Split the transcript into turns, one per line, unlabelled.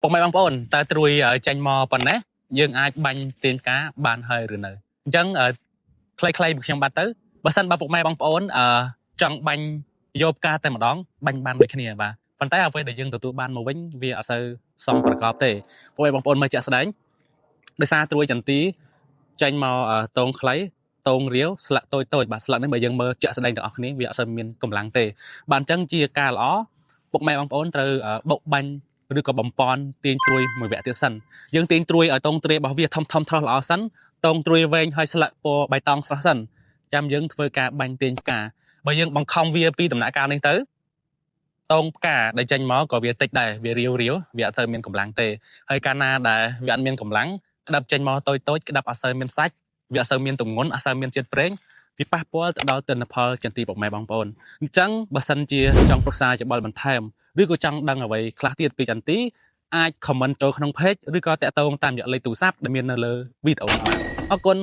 ពុកម៉ែបងប្អូនតើត្រួយចាញ់មកប៉ុណ្ណេះយើងអាចបាញ់ទាញការបានហើយឬនៅអញ្ចឹងខ្លីៗពីខ្ញុំបាត់ទៅបើសិនបើពុកម៉ែបងប្អូនចង់បាញ់យកការតែម្ដងបាញ់បានដូចគ្នាបាទប៉ុន្តែអ្វីដែលយើងទទួលបានមកវិញវាអត់សូវសមប្រកបទេពុកម៉ែបងប្អូនមើលជាក់ស្ដែងដោយសារត្រួយចន្ទីចាញ់មកតងខ្លីតងរាវស្លាក់តូចបាទស្លាក់នេះបើយើងមើលជាក់ស្ដែងទាំងអស់គ្នាវាអត់សូវមានកម្លាំងទេបាទអញ្ចឹងជាការល្អពុកម៉ែបងប្អូនត្រូវបុកបាញ់ឬក៏បំពន់ទាញត្រួយមួយវគ្គទៀតសិនយើងទាញត្រួយឲ្យតងទ្រារបស់វាធំថ្លោះល្អសិនតងត្រួយវែងហើយស្លាក់ពណ៌បៃតងស្រស់សិនចាំយើងធ្វើការបាញ់ទាញផ្កាបើយើងបង្ខំវាពីដំណាក់កាលនេះទៅតងផ្កាដែលចេញមកក៏វាតិចដែរវារាវវាអត់សូវមានកម្លាំងទេហើយកាលណាដែលវាអត់មានកម្លាំងក្តាប់ចេញមកតូចក្តាប់អត់សូវមានសាច់វាអត់សូវមានទម្ងន់អត់សូវមានជាតិប្រេងវាប៉ះពាល់ទៅដល់ទិន្នផលចន្ទីពុកម៉ែបងប្អូនអញ្ចឹងបើសិនជាចង់ប្រឹក្សាយោបល់បន្ថែមឬក៏ចង់ដឹងអ្វីខ្លះទៀតពីចន្ទីអាច comment ចូលក្នុង page ឬក៏តាក់ទងតាមរយៈលេខទូរស័ព្ទដែលមាននៅលើវីដេអូនេះអរគុណ